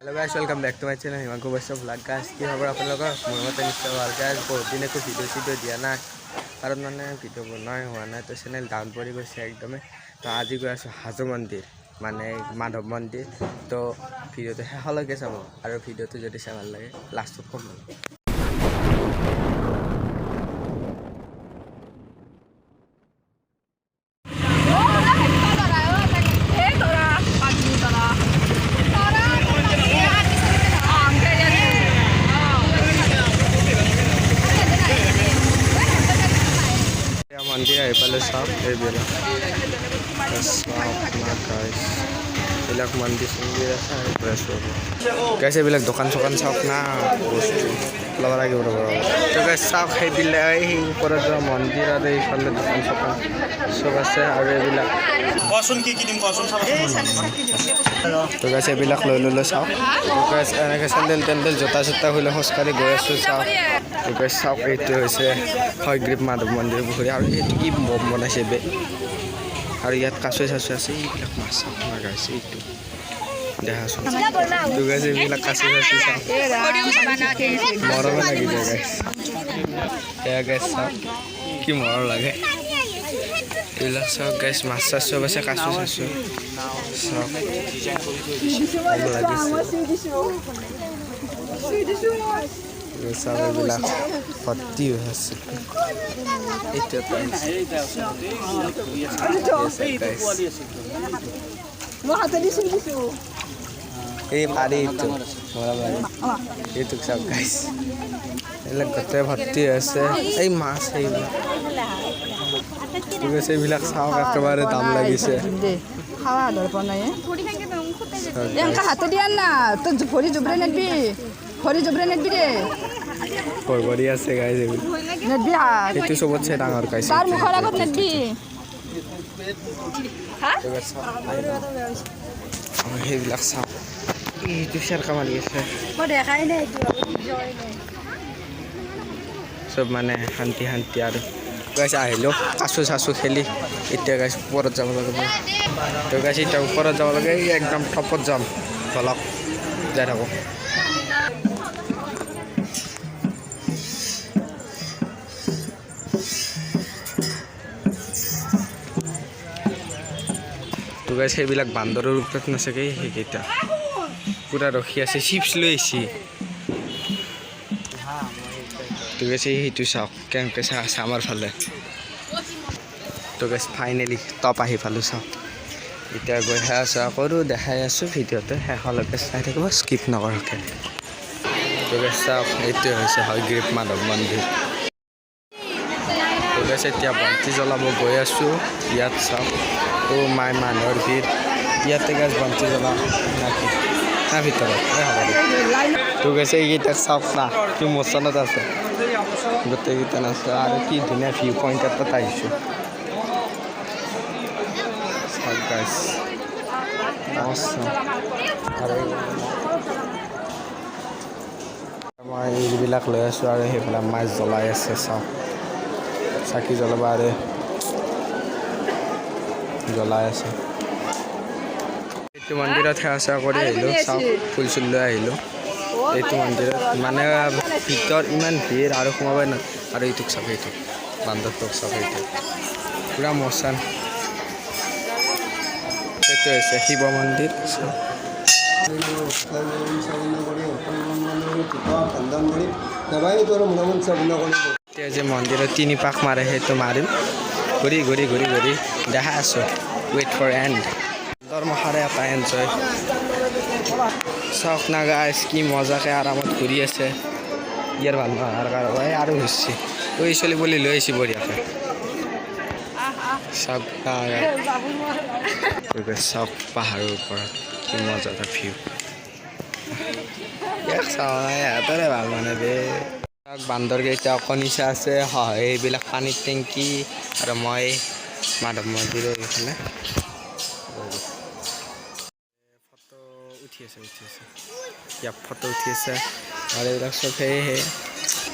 hello guys welcome back to my channel Himanshu Vaishya vlog guys की खबर আপোনালোকৰ মোৰ মতে নিশ্চয় ভাল গাইস বহুত দিন একো ভিডিঅ' দিয়া নাই কাৰণ মানে ভিডিঅ' বনাই হোৱা নাই তো চেনেল ডাউন পৰি গৈছে একদমে তো আজি গৈ আছোঁ হাজো মন্দিৰ মানে মাধৱ মন্দিৰ তো ভিডিঅ'টো শেষলৈকে চাব আৰু ভিডিঅ'টো যদি চাই ভাল লাগে লাষ্টত কম मंदिर आहि पाले सब এইবিলাক मंदिर चंदिर আছে গাইছ এইবিলাক দোকান চোকান চাওক না বস্তু ল'ব লাগিব ৰ'ব তো গাইছ চাওক সেইবিলাক এই ওপৰত যোৱা মন্দিৰ আৰু এইফালে দোকান চোকান চব আছে আৰু এইবিলাক কচোন কি কিনিম কচোন চাব তো গাইছ এইবিলাক লৈ ল'লে চাওক গাইছ এনেকৈ চেণ্ডেল টেণ্ডেল জোতা চোতা খুলি খোজকাঢ়ি গৈ আছোঁ চাওক তো গাইছ চাওক এইটো হৈছে হয়গ্ৰীৱ মাধৱ মন্দিৰ পুখুৰী আৰু এইটো কি বম বনাইছে বে আৰু ইয়াত কাছৈ চাছৈ আছে এইবিলাক মাছ চাওক না গাইছ এইটো দেখাচোন তো গাইছ এইবিলাক কাছৈ চাছৈ চাওক মৰমে লাগি যায় গাইছ এয়া গাইছ চাওক কি মৰম লাগে এইবিলাক চাওক গাইছ মাছ চাছ চব আছে কাছৈ চাছৈ চাওক চাওক এইবিলাক ভৰ্তি হৈ আছে এই পাৰি এইটো মৰম লাগে এইটোক চাওক গাইছ এইবিলাক গোটেই ভৰ্তি হৈ আছে এই মাছ এইবিলাক ঠিক আছে এইবিলাক চাওক একেবাৰে দাম লাগিছে খাওয়া দৰকাৰ নাই হাতে দিয়া না তো ভৰি জুবৰে নেবি ভৰি জুবৰে নেবি ৰে ভৰি আছে গাইছ নেবি এইটো চবতছে ডাঙৰ গাইছ তাৰ মুখৰ আগত নেবি সেইবিলাক চাওক এইটো চেৰকা মাৰি আছে মই দেখাই নাই চব মানে শান্তি শান্তি আৰু গাইছ আহিলোঁ কাছু চাচু খেলি এতিয়া গাইছ ওপৰত যাব লাগিব তো গাইছ এতিয়া ওপৰত যাব লাগে এই একদম টপত যাম বলক যাই থাকোঁ তো গাইছ সেইবিলাক বান্দৰৰ ওপৰত নাচাগে সেইকেইটা পূৰা ৰখি আছে চিপছ লৈ আহিছে তো গাইছ সেইটো চাওক কেনেকৈ চাই আছে আমাৰ ফালে তো গাইছ ফাইনেলি টপ আহি পালোঁ চাওক এতিয়া গৈ আছোঁ কৰোঁ দেখাই আছোঁ ভিডিঅ'টো শেষলৈকে চাই থাকিব স্কিপ নকৰাকৈ তো গাইছ চাওক এইটোৱে হৈছে হয়গ্ৰীৱ মাধৱ মন্দিৰ তো গাইছ এতিয়া বন্তি জ্বলাব গৈ আছোঁ ইয়াত চাওক তো মাই মানুহৰ ভিৰ ইয়াতে গাইছ বন্তি জ্বলাওঁ নাকি না ভিতৰত হ'ব তো গাইছ এইকেইটাক চাওক না কি মোচনত আছে গোটেইকেইটা আছে আৰু কি ধুনীয়া ভিউ পইণ্ট এটাত আহিছোঁ চাওক গাইছ আৰু মই এইবিলাক লৈ আছোঁ আৰু সেইফালে মাছ জ্বলাই আছে চাওক চাকি জ্বলাব আৰু জ্বলাই আছে এইটো মন্দিৰত সেৱা চেৱা কৰি আহিলোঁ চাওক ফুল চুল লৈ আহিলোঁ এইটো মন্দিৰত মানে ভিতৰত ইমান ভিৰ আৰু সোমাবই নাই আৰু এইটোক চাওক এইটো বান্দৰটোক চাওক এইটো পূৰা মচান এইটো হৈছে শিৱ মন্দিৰ এতিয়া যে মন্দিৰত 3 পাক মাৰে সেইটো মাৰিম ঘূৰি ঘূৰি ঘূৰি ঘূৰি দেখাই আছোঁ ৱেইট ফৰ এণ্ড দৰমহাৰে এটা এনজয় চাওক না গাইছ কি মজাকৈ আৰামত ঘূৰি আছে ইয়াৰ ভাল নোহোৱাৰ কাৰণে আৰু হৈছে ঐ চলি বুলি লৈ আহিছে বঢ়িয়াকৈ চাওক চাওক পাহাৰৰ ওপৰত কি মজা এটা ভিউ ইয়াক চাওঁ সিহঁতৰে ভাল মানে বে বান্দৰকেইটা কণীচা আছে এইবিলাক পানীৰ টেংকি আৰু মই মাধৱ মন্দিৰৰ এইফালে ফটো উঠি আছে ইয়াত ফটো উঠি আছে আৰু এইবিলাক চব সেয়েহে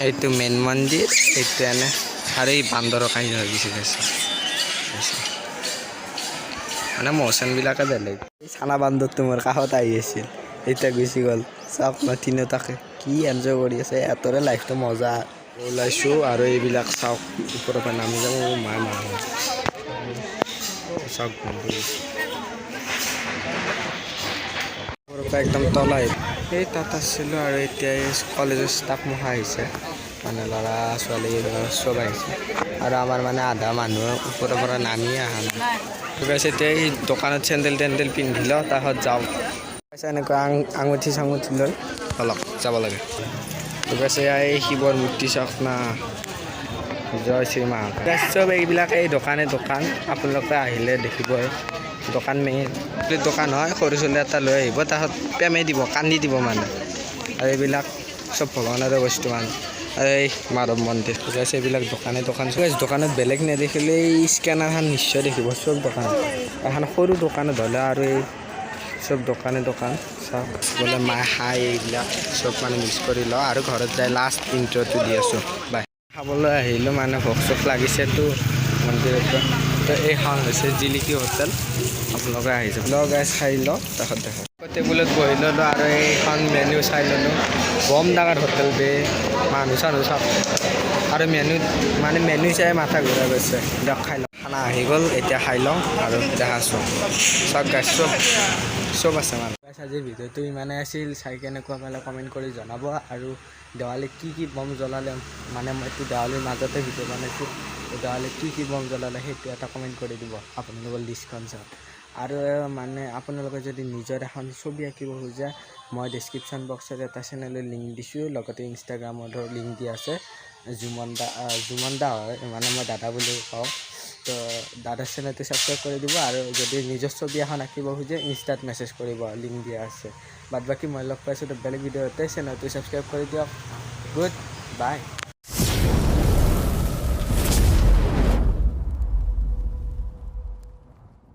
এইটো মেইন মন্দিৰ এইটো এনে আৰু এই বান্দৰৰ কাহিনী হৈ গৈছে মানে মৌচমবিলাকে বেলেগ চানা বান্দৰটো মোৰ কাষত আহি আছিল এতিয়া গুচি গ'ল চাওক মই তিনিওটাকে কি এনজয় কৰি আছে এতৰে লাইফটো মজা ওলাইছোঁ আৰু এইবিলাক চাওক ওপৰৰ পৰা নামি যাব মায়ে মানুহ চাওক ওপৰৰ পৰা একদম তলাই এই তাত আছিলোঁ আৰু এতিয়া এই কলেজৰ ষ্টাফ মহা আহিছে মানে ল'ৰা ছোৱালী চব আহিছে আৰু আমাৰ মানে আধা মানুহ ওপৰৰ পৰা নামিয়ে অহা নাই কৈছে এতিয়া এই দোকানত চেণ্ডেল টেণ্ডেল পিন্ধি লওঁ তাৰপিছত যাওঁ কৈছে এনেকুৱা আঙুঠি চাঙুঠি লৈ অলপ যাব লাগে কৈছে এই শিৱৰ মূৰ্তি চাওক না জয় শ্ৰীমা চব এইবিলাক এই দোকান আপোনালোকে আহিলে দেখিবই দোকান মেইন দোকান হয় সৰু ছোৱালী এটা লৈ আহিব তাৰপিছত পেমেই দিব কান্দি দিব মানে আৰু এইবিলাক চব ভগৱানৰে বস্তু মানে আৰু এই মাধৱ মন্দিৰ কৈছে এইবিলাক দোকানত বেলেগ নেদেখিলে এই স্কেনাৰখন নিশ্চয় দেখিব চব দোকানত এখন সৰু দোকানত হ'লে আৰু এই চব দোকান চাওক বোলে মায়ে খাই এইবিলাক চব মানে মিক্স কৰি লওঁ আৰু ঘৰত যাই লাষ্ট ইণ্ট্ৰটো দি আছোঁ বাই খাবলৈ আহিলোঁ মানে ভোক চোক লাগিছেতো মন্দিৰৰ পৰা তো এইখন হৈছে জিলিকি হোটেল আপোনালোকে আহিছে গাইজ খাই লওঁ তাৰপিছত দেখা টেবুলত বহি ল'লোঁ আৰু এইখন মেনু চাই ল'লোঁ বম ডাঙৰ হোটেল বে মানুহ চানুহ চাওক আৰু মেনু চাই মাথা ঘূৰাই গৈছে দিয়ক খাই লওঁ খানা আহি গ'ল এতিয়া খাই লওঁ আৰু দেখাছোঁ চাওক গাইজ চব আছে মানে আজিৰ ভিডিঅ'টো ইমানেই আছিল চাই কেনেকুৱা পালে কমেণ্ট কৰি জনাব আৰু দেৱালীত কি বম জ্বলালে মানে মইতো দেৱালীৰ মাজতে ভিডিঅ' বনাইছোঁ দেৱালীত কি বম জ্বলালে সেইটো এটা কমেণ্ট কৰি দিব আপোনালোকৰ লিষ্টখন চাওক আৰু মানে আপোনালোকে যদি নিজৰ এখন ছবি আঁকিব খোজে মই ডেছক্ৰিপশ্যন বক্সত এটা চেনেলৰ লিংক দিছোঁ লগতে ইনষ্টাগ্ৰামতো লিংক দিয়া আছে জুমন দা হয় মানে মই দাদা বুলি কওঁ তো দাদাৰ চেনেলটো ছাবস্ক্ৰাইব কৰি দিব আৰু যদি নিজৰ ছবি এখন আঁকিব খোজে ইনষ্টাত মেছেজ কৰিব লিংক দিয়া আছে বাদ বাকী মই লগ পাইছোঁ বেলেগ ভিডিঅ'তে চেনেলটো ছাবস্ক্ৰাইব কৰি দিয়ক গুড বাই